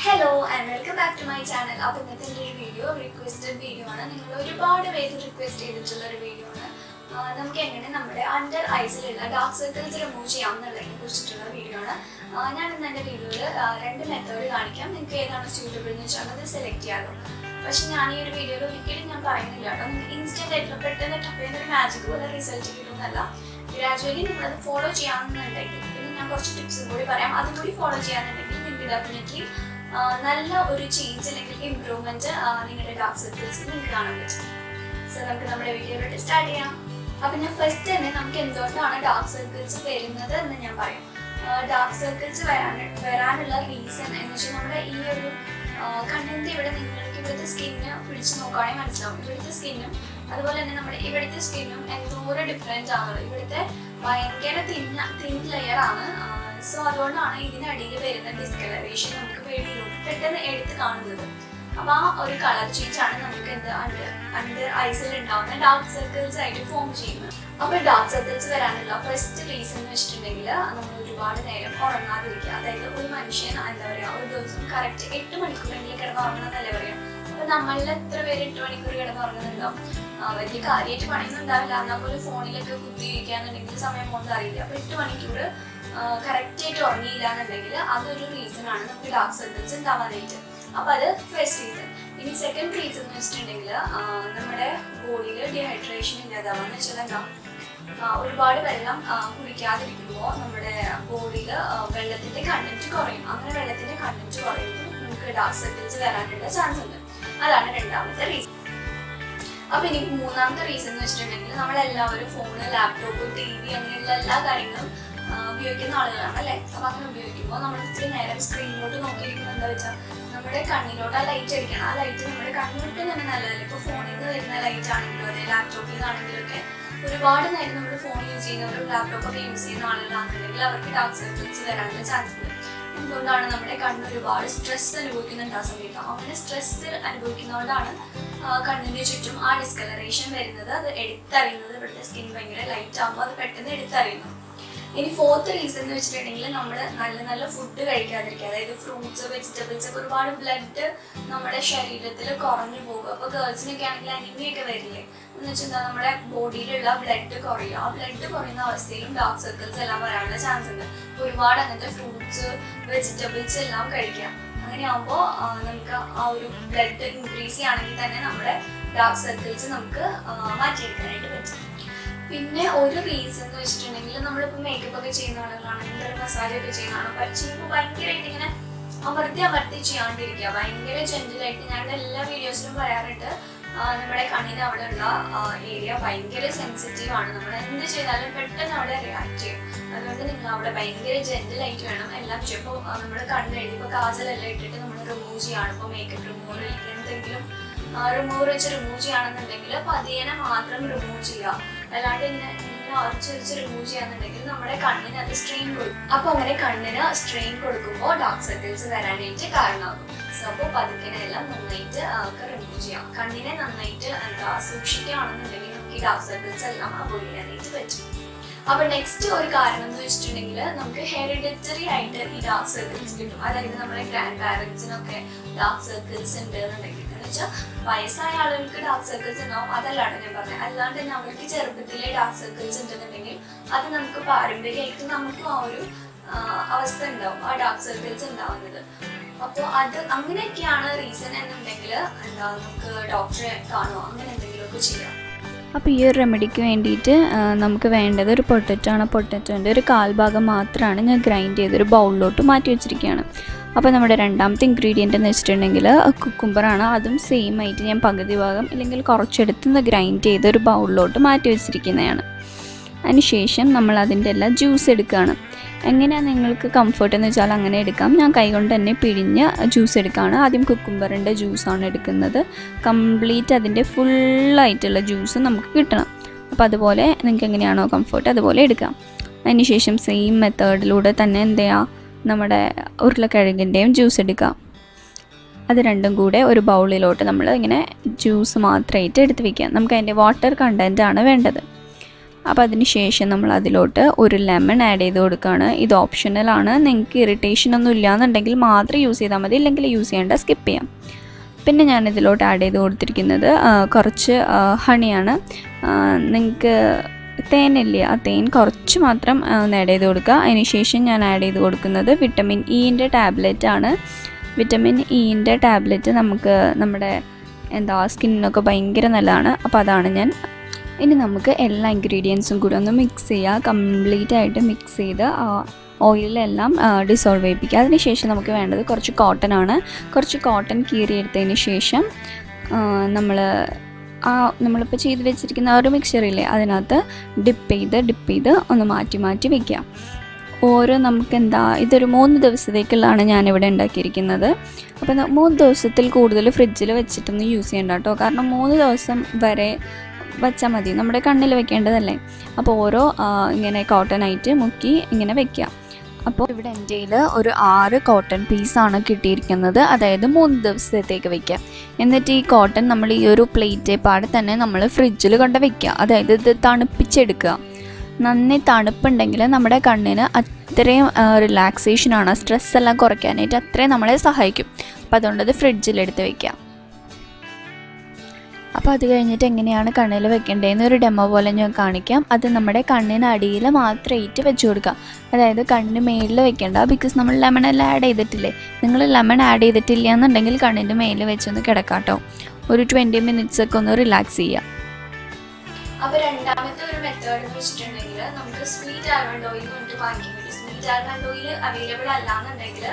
Hello and welcome back to my channel. അപ്പോൾ ഇന്നത്തെ ഒരു വീഡിയോ റിക്വസ്റ്റഡ് വീഡിയോ ആണ്. നിങ്ങൾ ഒരുപാട് പേര് റിക്വസ്റ്റ് ചെയ്തിട്ടുള്ള ഒരു വീഡിയോ ആണ്. നമുക്ക് എങ്ങനെ നമ്മുടെ അണ്ടർ ഐസിലുള്ള ഡാർക്ക് സർക്കിൾസ് റിമൂവ് ചെയ്യാം എന്നുള്ളതിനെ കുറിച്ചിട്ടുള്ള വീഡിയോ ആണ്. ഞാൻ ഇന്ന് എൻ്റെ വീഡിയോയിൽ രണ്ട് മെത്തേഡ് കാണിക്കാം. നിങ്ങൾക്ക് ഏതാണ് സ്യൂട്ടബിൾ എന്ന് വെച്ചാൽ അത് സെലക്ട് ചെയ്യാമല്ലോ. പക്ഷെ ഞാൻ ഈ ഒരു വീഡിയോയിൽ ഒരിക്കലും ഞാൻ പറയുന്നില്ല കേട്ടോ, നിങ്ങൾക്ക് ഇൻസ്റ്റന്റ് ആയിട്ടുള്ള പെട്ടെന്ന് ടപ്പ് ചെയ്യുന്ന ഒരു മാജിക് പോലെ റിസൾട്ട് കിട്ടുമെന്നല്ല. ഗ്രാജുവലി നിങ്ങളത് ഫോളോ ചെയ്യാമെന്നുണ്ടെങ്കിൽ പിന്നെ ഞാൻ കുറച്ച് ടിപ്സും കൂടി പറയാം. അതും കൂടി ഫോളോ ചെയ്യാന്നുണ്ടെങ്കിൽ നിങ്ങൾക്ക് ഡെഫിനറ്റ്ലി നല്ല ഒരു ചേഞ്ച് അല്ലെങ്കിൽ ഇംപ്രൂവ്മെന്റ് നിങ്ങളുടെ ഡാർക്ക് സർക്കിൾസിൽ നിങ്ങൾക്ക് കാണാൻ പറ്റും. സോ നമുക്ക് നമ്മുടെ വീഡിയോയിലോട്ട് സ്റ്റാർട്ട് ചെയ്യാം. അപ്പം ഞാൻ ഫസ്റ്റ് തന്നെ നമുക്ക് എന്തുകൊണ്ടാണ് ഡാർക്ക് സർക്കിൾസ് വരുന്നത് എന്ന് ഞാൻ പറയാം. ഡാർക്ക് സർക്കിൾസ് വരാനുള്ള റീസൺ എന്ന് വെച്ചാൽ നമ്മുടെ ഈ ഒരു കണ്ണിൻ്റെ ഇവിടെ നിങ്ങൾക്ക് ഇവിടുത്തെ സ്കിന്ന് പിടിച്ച് നോക്കുകയാണെങ്കിൽ മനസ്സിലാവും. ഇവിടുത്തെ സ്കിന്നും അതുപോലെ തന്നെ നമ്മുടെ ഇവിടുത്തെ സ്കിന്നും എന്തോരം ഡിഫറെൻ്റ് ആണുള്ളത്. ഇവിടുത്തെ ഭയങ്കര തിൻ ലെയർ ആണ്. സോ അതുകൊണ്ടാണ് ഇതിനടിയിൽ വരുന്ന ഡിസ്കളറേഷൻ നമുക്ക് വെളിയിലോട്ട് പെട്ടെന്ന് എടുത്ത് കാണുന്നത്. അപ്പോൾ ആ ഒരു കളർ ചേഞ്ച് ആണ് നമുക്ക് എന്ത് അണ്ടർ ഐസിൽ ഉണ്ടാവുന്ന ഡാർക്ക് സർക്കിൾസ് ആയിട്ട് ഫോം ചെയ്യുന്നത്. അപ്പോൾ ഡാർക്ക് സർക്കിൾസ് വരാനുള്ള ഫസ്റ്റ് റീസൺ എന്ന് വെച്ചിട്ടുണ്ടെങ്കിൽ നമ്മൾ ഒരുപാട് നേരം ഉറങ്ങാതിരിക്കുക. അതായത് ഒരു മനുഷ്യൻ എന്താ പറയുക, ഒരു ദിവസം കറക്റ്റ് 8 മണിക്കൂറെങ്കിലും കിടന്ന് ഉറങ്ങണമെന്നല്ലേ പറയാം. അപ്പോൾ നമ്മളിൽ എത്ര പേര് 8 മണിക്കൂർ കിടന്ന് ഉറങ്ങുന്നുണ്ടാവും? വലിയ കാര്യമായിട്ട് പണിയൊന്നും ഉണ്ടാവില്ല. എന്നാൽ പോലും ഫോണിലൊക്കെ കുത്തിയിരിക്കുകയാണെന്നുണ്ടെങ്കിൽ സമയം പോകുന്നത് അറിയില്ല. അപ്പോൾ 8 മണിക്കൂർ കറക്റ്റായിട്ട് ഉറങ്ങിയില്ല എന്നുണ്ടെങ്കിൽ അതൊരു റീസൺ ആണ് നമുക്ക് ഡാർക്ക് സർക്കിൾസ് ഉണ്ടാവാനായിട്ട്. അപ്പോൾ അത് ഫസ്റ്റ് റീസൺ. ഇനി സെക്കൻഡ് റീസൺ എന്ന് വെച്ചിട്ടുണ്ടെങ്കിൽ നമ്മുടെ ബോഡിയിൽ ഡീഹൈഡ്രേഷൻ ഇല്ലാതാവാന്ന് വെച്ചാൽ എന്താ, ഒരുപാട് വെള്ളം കുടിക്കാതിരിക്കുമ്പോൾ നമ്മുടെ ബോഡിയിൽ വെള്ളത്തിൻ്റെ കണ്ടന്റ് കുറയും. അങ്ങനെ വെള്ളത്തിൻ്റെ കണ്ടന്റ് കുറയുമ്പോൾ നമുക്ക് ഡാർക്ക് സർക്കിൾസ് വരാനുള്ള ചാൻസ് ഉണ്ട്. അതാണ് രണ്ടാമത്തെ റീസൺ. അപ്പോൾ ഇനി മൂന്നാമത്തെ റീസൺ എന്ന് വെച്ചിട്ടുണ്ടെങ്കിൽ നമ്മളെല്ലാവരും ഫോണ്, ലാപ്ടോപ്പ്, TV അങ്ങനെയുള്ള എല്ലാ കാര്യങ്ങളും ഉപയോഗിക്കുന്ന ആളുകളാണ് അല്ലേ. അപ്പം അങ്ങനെ ഉപയോഗിക്കുമ്പോൾ നമ്മൾ ഇത്തിരി നേരം സ്ക്രീനിലോട്ട് നോക്കിയിരിക്കുന്നത് എന്താ വെച്ചാൽ നമ്മുടെ കണ്ണിലോട്ട് ആ ലൈറ്റ് അടിക്കണം. ആ ലൈറ്റ് നമ്മുടെ കണ്ണിലോട്ട് തന്നെ നല്ലതല്ലേ. ഇപ്പോൾ ഫോണിൽ നിന്ന് വരുന്ന ലൈറ്റ് ആണെങ്കിലും അതെ ലാപ്ടോപ്പിൽ നിന്നാണെങ്കിലും ഒക്കെ ഒരുപാട് നേരം നമ്മൾ ഫോൺ യൂസ് ചെയ്യുന്നവരും ലാപ്ടോപ്പൊക്കെ യൂസ് ചെയ്യുന്ന ആളുകളാണെന്നുണ്ടെങ്കിൽ അവർക്ക് ഡാർക്ക് സർക്കിൾസ് വരാനുള്ള ചാൻസ് ഉണ്ട്. എന്തുകൊണ്ടാണ് നമ്മുടെ കണ്ണ് ഒരുപാട് സ്ട്രെസ് അനുഭവിക്കുന്നുണ്ട് ആ സമയത്ത്. അങ്ങനെ സ്ട്രെസ് അനുഭവിക്കുന്നതുകൊണ്ടാണ് കണ്ണിൻ്റെ ചുറ്റും ആ ഡിസ്കളറേഷൻ വരുന്നത്. അത് എടുത്തറിയുന്നത് ഇവിടുത്തെ സ്കിൻ ഭയങ്കര ലൈറ്റ് ആകുമ്പോൾ അത് പെട്ടെന്ന് എടുത്തറിയുന്നു. ഇനി ഫോർത്ത് റീസൺ എന്ന് വെച്ചിട്ടുണ്ടെങ്കിൽ നമ്മൾ നല്ല ഫുഡ് കഴിക്കാതിരിക്കുക. അതായത് ഫ്രൂട്ട്സ്, വെജിറ്റബിൾസ് ഒക്കെ ഒരുപാട് ബ്ലഡ് നമ്മുടെ ശരീരത്തിൽ കുറഞ്ഞു പോകും. അപ്പോൾ ഗേൾസിനൊക്കെ ആണെങ്കിൽ അനീമിയൊക്കെ വരില്ലേ എന്ന് വെച്ചാൽ നമ്മുടെ ബോഡിയിലുള്ള ബ്ലഡ് കുറയും. ആ ബ്ലഡ് കുറയുന്ന അവസ്ഥയിലും ഡാർക്ക് സർക്കിൾസ് എല്ലാം വരാനുള്ള ചാൻസ് ഉണ്ട്. ഒരുപാട് അങ്ങനത്തെ ഫ്രൂട്ട്സ്, വെജിറ്റബിൾസ് എല്ലാം കഴിക്കാം. അങ്ങനെയാകുമ്പോൾ നമുക്ക് ആ ഒരു ബ്ലഡ് ഇൻക്രീസ് ചെയ്യുകയാണെങ്കിൽ തന്നെ നമ്മുടെ ഡാർക്ക് സർക്കിൾസ് നമുക്ക് മാറ്റിയെടുക്കാനായിട്ട് പറ്റും. പിന്നെ ഒരു റീസൺ എന്ന് വെച്ചിട്ടുണ്ടെങ്കിൽ നമ്മളിപ്പോൾ മേക്കപ്പ് ഒക്കെ ചെയ്യുന്ന ആളുകളാണെങ്കിൽ മസാജ് ഒക്കെ ചെയ്യുന്നതാണ് ചെയ്യുമ്പോൾ ഭയങ്കരമായിട്ട് ഇങ്ങനെ അമർത്തി ചെയ്യാണ്ടിരിക്കുക. ഭയങ്കര ജെന്റിലായിട്ട് ഞാൻ എല്ലാ വീഡിയോസിലും പറയാറുണ്ട്, നമ്മുടെ കണ്ണിന് അവിടെ ഉള്ള ഏരിയ ഭയങ്കര സെൻസിറ്റീവ് ആണ്. നമ്മൾ എന്ത് ചെയ്താലും പെട്ടെന്ന് അവിടെ റിയാക്ട് ചെയ്യും. അതുകൊണ്ട് നിങ്ങൾ അവിടെ ഭയങ്കര ജെന്റിലായിട്ട് വേണം എല്ലാം ചെയ്യും. ഇപ്പോൾ നമ്മൾ കണ്ണെഴുതി ഇപ്പോൾ കാജലെല്ലാം ഇട്ടിട്ട് നമ്മൾ റിമൂവ് ചെയ്യാണ്, ഇപ്പോൾ മേക്കപ്പ് റിമൂവർ എന്തെങ്കിലും റിമൂവർ വെച്ച് റിമൂവ് ചെയ്യുകയാണെന്നുണ്ടെങ്കിൽ പതിയെ മാത്രം റിമൂവ് ചെയ്യുക. അല്ലാണ്ട് ഇങ്ങനെ അരച്ച് റിമൂവ് ചെയ്യാന്നുണ്ടെങ്കിൽ നമ്മുടെ കണ്ണിന് അത് സ്ട്രെയിൻ കൊടുക്കും. അപ്പോൾ അങ്ങനെ കണ്ണിന് സ്ട്രെയിൻ കൊടുക്കുമ്പോൾ ഡാർക്ക് സർക്കിൾസ് വരാനായിട്ട് കാരണമാകും. സോ അപ്പോൾ പതുക്കനെല്ലാം നന്നായിട്ട് റിമൂവ് ചെയ്യാം. കണ്ണിനെ നന്നായിട്ട് സൂക്ഷിക്കുകയാണെന്നുണ്ടെങ്കിൽ നമുക്ക് ഈ ഡാർക്ക് സർക്കിൾസ് എല്ലാം അവോയ്ഡ് ചെയ്യാനായിട്ട് പറ്റും. അപ്പോൾ നെക്സ്റ്റ് ഒരു കാരണം എന്ന് വെച്ചിട്ടുണ്ടെങ്കിൽ നമുക്ക് ഹെറിഡിറ്ററി ആയിട്ട് ഈ ഡാർക്ക് സർക്കിൾസ് കിട്ടും. അതായത് നമ്മുടെ ഗ്രാൻഡ് പാരൻസിനൊക്കെ ഡാർക്ക് സർക്കിൾസ് ഉണ്ട് എന്നുണ്ടെങ്കിൽ വയസ്സായ ആളുകൾക്ക് ഡാർക്ക് സർക്കിൾസ് ഉണ്ടാവും. അതല്ലാണ്ട് ഞാൻ പറഞ്ഞത്. അല്ലാണ്ട് തന്നെ അവർക്ക് ചെറുപ്പത്തിലെ ഡാർക്ക് സർക്കിൾസ് ഉണ്ടെന്നുണ്ടെങ്കിൽ അത് നമുക്ക് പാരമ്പര്യമായിട്ട് നമുക്കും ആ ഒരു അവസ്ഥ ഉണ്ടാവും, ആ ഡാർക്ക് സർക്കിൾസ് ഉണ്ടാവുന്നത്. അപ്പോൾ അത് അങ്ങനെയൊക്കെയാണ് റീസൺ എന്നുണ്ടെങ്കിൽ എന്താ നമുക്ക് ഡോക്ടറെ കാണുമോ അങ്ങനെ എന്തെങ്കിലുമൊക്കെ ചെയ്യാം. അപ്പോൾ ഈ ഒരു റെമഡിക്ക് വേണ്ടിയിട്ട് നമുക്ക് വേണ്ടത് ഒരു പൊട്ടറ്റോ ആണ്. പൊട്ടറ്റോൻ്റെ ഒരു കാൽഭാഗം മാത്രമാണ് ഞാൻ ഗ്രൈൻഡ് ചെയ്തൊരു ബൗളിലോട്ട് മാറ്റി വെച്ചിരിക്കുകയാണ്. അപ്പോൾ നമ്മുടെ രണ്ടാമത്തെ ഇൻഗ്രീഡിയൻ്റ് എന്ന് വെച്ചിട്ടുണ്ടെങ്കിൽ കുക്കുംബറാണ്. അതും സെയിം ആയിട്ട് ഞാൻ പകുതി ഭാഗം അല്ലെങ്കിൽ കുറച്ചെടുത്ത് ഗ്രൈൻഡ് ചെയ്ത് ഒരു ബൗളിലോട്ട് മാറ്റി വെച്ചിരിക്കുന്നതാണ്. അതിനുശേഷം നമ്മൾ അതിൻ്റെ എല്ലാം ജ്യൂസ് എടുക്കുകയാണ്. എങ്ങനെയാണ് നിങ്ങൾക്ക് കംഫർട്ട് എന്ന് വെച്ചാൽ അങ്ങനെ എടുക്കാം. ഞാൻ കൈകൊണ്ട് തന്നെ പിഴിഞ്ഞ് ജ്യൂസ് എടുക്കുകയാണ്. ആദ്യം കുക്കുംബറിൻ്റെ ജ്യൂസാണ് എടുക്കുന്നത്. കംപ്ലീറ്റ് അതിൻ്റെ ഫുള്ളായിട്ടുള്ള ജ്യൂസ് നമുക്ക് കിട്ടണം. അപ്പോൾ അതുപോലെ നിങ്ങൾക്ക് എങ്ങനെയാണോ കംഫർട്ട് അതുപോലെ എടുക്കാം. അതിനുശേഷം സെയിം മെത്തേഡിലൂടെ തന്നെ എന്ത് ചെയ്യുക, നമ്മുടെ ഉരുളക്കിഴങ്ങിൻ്റെയും ജ്യൂസ് എടുക്കാം. അത് രണ്ടും കൂടെ ഒരു ബൗളിലോട്ട് നമ്മൾ ഇങ്ങനെ ജ്യൂസ് മാത്രമായിട്ട് എടുത്ത് വയ്ക്കാം. നമുക്ക് അതിൻ്റെ വാട്ടർ കണ്ടൻറ്റാണ് വേണ്ടത്. അപ്പോൾ അതിന് ശേഷം നമ്മൾ അതിലോട്ട് ഒരു ലെമൺ ആഡ് ചെയ്ത് കൊടുക്കുകയാണ്. ഇത് ഓപ്ഷണലാണ്. നിങ്ങൾക്ക് ഇറിറ്റേഷൻ ഒന്നും ഇല്ലയെന്നുണ്ടെങ്കിൽ മാത്രം യൂസ് ചെയ്താൽ മതി, ഇല്ലെങ്കിൽ യൂസ് ചെയ്യേണ്ട, സ്കിപ്പ് ചെയ്യാം. പിന്നെ ഞാൻ ഇതിലോട്ട് ആഡ് ചെയ്ത് കൊടുത്തിരിക്കുന്നത് കുറച്ച് ഹണിയാണ്. നിങ്ങൾക്ക് തേനില്ലേ, ആ തേൻ കുറച്ച് മാത്രം ഒന്ന് ആഡ് ചെയ്ത് കൊടുക്കുക. അതിന് ശേഷം ഞാൻ ആഡ് ചെയ്ത് കൊടുക്കുന്നത് വിറ്റമിൻ ഇൻ്റെ ടാബ്ലറ്റാണ്. വിറ്റമിൻ ഇൻ്റെ ടാബ്ലറ്റ് നമുക്ക് നമ്മുടെ സ്കിന്നിനൊക്കെ ഭയങ്കര നല്ലതാണ്. അപ്പോൾ അതാണ് ഞാൻ. ഇനി നമുക്ക് എല്ലാ ഇൻഗ്രീഡിയൻസും കൂടി ഒന്ന് മിക്സ് ചെയ്യുക. കംപ്ലീറ്റ് ആയിട്ട് മിക്സ് ചെയ്ത് ഓയിലെല്ലാം ഡിസോൾവ് ചെയ്യിപ്പിക്കുക. അതിനുശേഷം നമുക്ക് വേണ്ടത് കുറച്ച് കോട്ടൺ ആണ്. കുറച്ച് കോട്ടൺ കീറിയെടുത്തതിന് ശേഷം നമ്മളിപ്പോൾ ചെയ്ത് വെച്ചിരിക്കുന്ന ഒരു മിക്സ്ചറില്ലേ, അതിനകത്ത് ഡിപ്പ് ചെയ്ത് ഒന്ന് മാറ്റി വെക്കുക. ഇതൊരു 3 ദിവസത്തേക്കുള്ളതാണ് ഞാനിവിടെ ഉണ്ടാക്കിയിരിക്കുന്നത്. അപ്പോൾ 3 ദിവസത്തിൽ കൂടുതൽ ഫ്രിഡ്ജിൽ വെച്ചിട്ടൊന്നും യൂസ് ചെയ്യണ്ട കേട്ടോ. കാരണം 3 ദിവസം വരെ വെച്ചാൽ മതി, നമ്മുടെ കണ്ണിൽ വെക്കേണ്ടതല്ലേ. അപ്പോൾ ഓരോ ഇങ്ങനെ കോട്ടണായിട്ട് മുക്കി ഇങ്ങനെ വെക്കുക. അപ്പോൾ ഇവിടെ എൻ്റെ കയ്യിൽ ഒരു 6 കോട്ടൺ പീസാണ് കിട്ടിയിരിക്കുന്നത്. അതായത് 3 ദിവസത്തേക്ക് വയ്ക്കുക. എന്നിട്ട് ഈ കോട്ടൺ നമ്മൾ ഈ ഒരു പ്ലേറ്റ് പാടെ തന്നെ നമ്മൾ ഫ്രിഡ്ജിൽ കൊണ്ട് വയ്ക്കുക. അതായത് ഇത് തണുപ്പിച്ചെടുക്കുക. നന്നായി തണുപ്പുണ്ടെങ്കിൽ നമ്മുടെ കണ്ണിന് അത്രയും റിലാക്സേഷനാണ്, സ്ട്രെസ്സെല്ലാം കുറയ്ക്കാനായിട്ട് അത്രയും നമ്മളെ സഹായിക്കും. അപ്പോൾ അതുകൊണ്ടത് ഫ്രിഡ്ജിലെടുത്ത് വയ്ക്കുക. അപ്പോൾ അത് കഴിഞ്ഞിട്ട് എങ്ങനെയാണ് കണ്ണിൽ വെക്കേണ്ടതെന്ന് ഒരു ഡെമോ പോലെ ഞാൻ കാണിക്കാം. അത് നമ്മുടെ കണ്ണിന് അടിയിൽ മാത്രമായിട്ട് വെച്ച് കൊടുക്കുക. അതായത് കണ്ണിന് മേലിൽ വെക്കേണ്ട. ബിക്കോസ് നമ്മൾ ലെമൺ എല്ലാം ആഡ് ചെയ്തിട്ടില്ലേ. നിങ്ങൾ ലെമൺ ആഡ് ചെയ്തിട്ടില്ല എന്നുണ്ടെങ്കിൽ കണ്ണിൻ്റെ മേലിൽ വെച്ചൊന്ന് കിടക്കാം കേട്ടോ. ഒരു 20 മിനിറ്റ്സ് ഒക്കെ ഒന്ന് റിലാക്സ് ചെയ്യുക. അപ്പോൾ രണ്ടാമത്തെ ഒരു മെത്തേഡ് എന്ന് വെച്ചിട്ടുണ്ടെങ്കിൽ നമുക്ക് സ്വീറ്റ് ആൽമണ്ട് ഓയിൽ കൊണ്ട് വാങ്ങിക്കാൻ പറ്റും. സ്വീറ്റ് ആൽമണ്ട് ഓയിൽ അവൈലബിൾ അല്ലാന്നുണ്ടെങ്കിൽ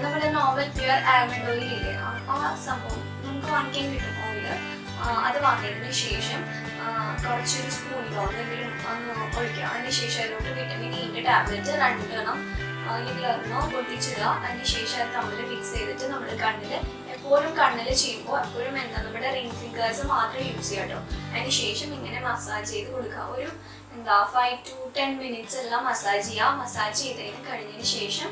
നമ്മുടെ നോർമൽ പ്യുവർ ആൽമണ്ട് ഓയിൽ ഇല്ലേ, ആ സംഭവം നമുക്ക് വാങ്ങിക്കാൻ കിട്ടും. ഓയിൽ അത് വാങ്ങിയതിന് ശേഷം കുറച്ചൊരു സ്പൂണിലോ എന്തെങ്കിലും ഒന്ന് ഒഴിക്കുക. അതിന് ശേഷം അതിലോട്ട് വിറ്റമിൻ ഇൻ്റെ ടാബ്ലറ്റ് 2 എണ്ണം ഇതിലൊന്നോ പൊട്ടിച്ചിടുക. അതിന് ശേഷം അത് തമ്മിൽ മിക്സ് ചെയ്തിട്ട് നമ്മൾ കണ്ണിൽ എപ്പോഴും ചെയ്യുമ്പോൾ എപ്പോഴും നമ്മുടെ റിംഗ് ഫിംഗേഴ്സ് മാത്രം യൂസ് ചെയ്യാം കേട്ടോ. അതിന് ശേഷം ഇങ്ങനെ മസാജ് ചെയ്ത് കൊടുക്കുക. ഒരു 5 to 10 മിനിറ്റ്സ് എല്ലാം മസാജ് ചെയ്യുക. മസാജ് ചെയ്തതിന് കഴിഞ്ഞതിന് ശേഷം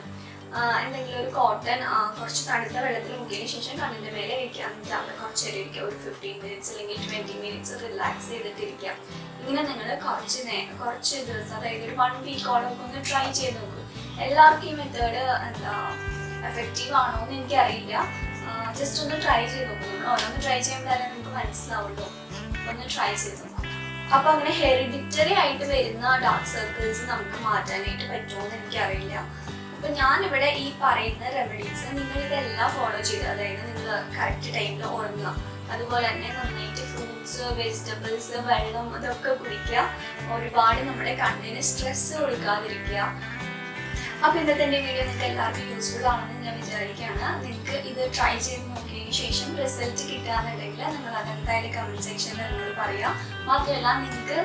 എന്തെങ്കിലും ഒരു കോട്ടൺ കുറച്ച് തണുത്ത വെള്ളത്തിൽ മുക്കിയതിന് ശേഷം കണ്ണിൻ്റെ മേലെ വയ്ക്കുക. എന്നിട്ട് അവിടെ കുറച്ച് നേരം ഇരിക്കുക. ഒരു 15 മിനിറ്റ്സ് അല്ലെങ്കിൽ 20 മിനിറ്റ്സ് റിലാക്സ് ചെയ്തിട്ടിരിക്കുക. ഇങ്ങനെ നിങ്ങൾ കുറച്ച് ദിവസം, അതായത് ഒരു 1 വീക്കോളം ഒന്ന് ട്രൈ ചെയ്ത് നോക്കും. എല്ലാവർക്കും ഈ മെത്തേഡ് എഫക്റ്റീവ് ആണോ എന്ന് എനിക്കറിയില്ല. ജസ്റ്റ് ഒന്ന് ട്രൈ ചെയ്ത് നോക്കും. നമ്മൾ ഓരോന്ന് ട്രൈ ചെയ്യുമ്പോഴല്ലേ നമുക്ക് മനസ്സിലാവുള്ളൂ. ഒന്ന് ട്രൈ ചെയ്ത് നോക്കും. അപ്പോൾ അങ്ങനെ ഹെറിഡിറ്ററി ആയിട്ട് വരുന്ന ഡാർക്ക് സർക്കിൾസ് നമുക്ക് മാറ്റാനായിട്ട് പറ്റുമോ എന്ന് എനിക്കറിയില്ല. അപ്പോൾ ഞാനിവിടെ ഈ പറയുന്ന റെമഡീസ് നിങ്ങൾ ഇതെല്ലാം ഫോളോ ചെയ്ത്, അതായത് നിങ്ങൾ കറക്റ്റ് ടൈമിൽ ഉറങ്ങുക, അതുപോലെ തന്നെ നന്നായിട്ട് ഫ്രൂട്ട്സ്, വെജിറ്റബിൾസ്, വെള്ളം അതൊക്കെ കുടിക്കുക. ഒരുപാട് നമ്മുടെ കണ്ണിന് സ്ട്രെസ് കൊടുക്കാതിരിക്കുക. അപ്പോൾ ഇന്നത്തെ എൻ്റെ വീഡിയോ നിങ്ങൾക്ക് എല്ലാവർക്കും യൂസ്ഫുൾ ആണെന്ന് ഞാൻ വിചാരിക്കുകയാണ്. നിങ്ങൾക്ക് ഇത് ട്രൈ ചെയ്ത് നോക്കിയതിന് ശേഷം റിസൾട്ട് കിട്ടുകയെന്നുണ്ടെങ്കിൽ നിങ്ങൾ അതെന്തായാലും കമൻറ്റ് സെക്ഷനിൽ എന്നോട് പറയുക. മാത്രമല്ല നിങ്ങൾക്ക്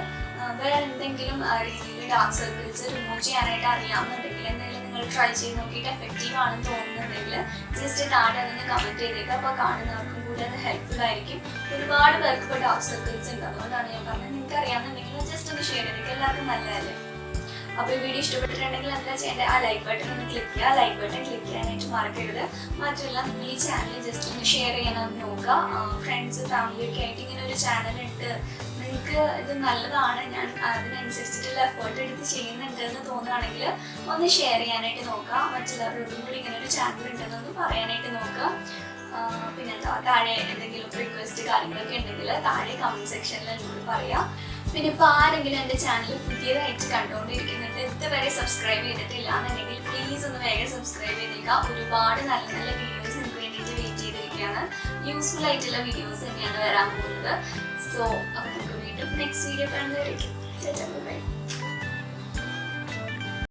വേറെ എന്തെങ്കിലും രീതിയിൽ ഡാർക്ക് സർക്കിൾസ് റിമൂവ് ചെയ്യാനായിട്ട് അറിയാമെന്നുണ്ടെങ്കിൽ, എന്തെങ്കിലും നിങ്ങൾ ട്രൈ ചെയ്ത് നോക്കിയിട്ട് എഫക്റ്റീവ് ആണെന്ന് തോന്നുന്നുണ്ടെങ്കിൽ ജസ്റ്റ് താഴെ അതൊന്ന് കമൻറ്റ് ചെയ്തേക്കുക. അപ്പോൾ കാണുന്നവർക്കും കൂടി അത് ഹെൽപ്ഫുൾ ആയിരിക്കും. ഒരുപാട് പേർക്ക് ഇപ്പോൾ ഡാർക്ക് സർക്കിൾസ് ഉണ്ട്. അതുകൊണ്ടാണ് ഞാൻ പറഞ്ഞത്. നിങ്ങൾക്ക് അറിയാമെന്നുണ്ടെങ്കിൽ ജസ്റ്റ് ഒന്ന് ഷെയർ ചെയ്തേക്കുക. എല്ലാവർക്കും നല്ലതല്ലേ. അപ്പോൾ ഈ വീഡിയോ ഇഷ്ടപ്പെട്ടിട്ടുണ്ടെങ്കിൽ എന്താ ചെയ്യേണ്ടത്, ആ ലൈക്ക് ബട്ടൺ ഒന്ന് ക്ലിക്ക് ചെയ്യുക. ലൈക്ക് ബട്ടൺ ക്ലിക്ക് ചെയ്യാനായിട്ട് മറക്കരുത്. മാത്രമല്ല നിങ്ങൾ ഈ ചാനൽ ജസ്റ്റ് ഒന്ന് ഷെയർ ചെയ്യാനൊന്ന് നോക്കുക. ഫ്രണ്ട്സ്, ഫാമിലിയൊക്കെ ആയിട്ട് ഇങ്ങനെ ഒരു ചാനൽ ഉണ്ട്, നിങ്ങൾക്ക് ഇത് നല്ലതാണ്, ഞാൻ അതിനനുസരിച്ചിട്ടുള്ള എഫേർട്ട് എടുത്ത് ചെയ്യുന്നുണ്ട് എന്ന് തോന്നുകയാണെങ്കിൽ ഒന്ന് ഷെയർ ചെയ്യാനായിട്ട് നോക്കുക. മറ്റുള്ളവരോടും കൂടി ഇങ്ങനെ ഒരു ചാനൽ ഉണ്ടെന്നൊന്ന് പറയാനായിട്ട് നോക്കുക. പിന്നെന്താ, താഴെ എന്തെങ്കിലും റിക്വസ്റ്റ് കാര്യങ്ങളൊക്കെ ഉണ്ടെങ്കിൽ താഴെ കമൻറ്റ് സെക്ഷനിൽ എന്നോട് പറയാം. പിന്നെ ഇപ്പോൾ ആരെങ്കിലും എൻ്റെ ചാനൽ പുതിയതായിട്ട് കണ്ടുകൊണ്ടിരിക്കുന്നുണ്ട്, ഇതുവരെ സബ്സ്ക്രൈബ് ചെയ്തിട്ടില്ല എന്നുണ്ടെങ്കിൽ പ്ലീസ് ഒന്ന് വേഗം സബ്സ്ക്രൈബ് ചെയ്തേക്കുക. ഒരുപാട് നല്ല നല്ല വീഡിയോസ് നിങ്ങൾക്ക് വേണ്ടിയിട്ട് വെയിറ്റ് ചെയ്തിരിക്കുകയാണ്. യൂസ്ഫുൾ ആയിട്ടുള്ള വീഡിയോസ് തന്നെയാണ് വരാൻ പോകുന്നത്. സോ അപ്പോൾ നമുക്ക് വീണ്ടും നെക്സ്റ്റ് വീഡിയോ കാണുന്നവരേക്കും ബൈ.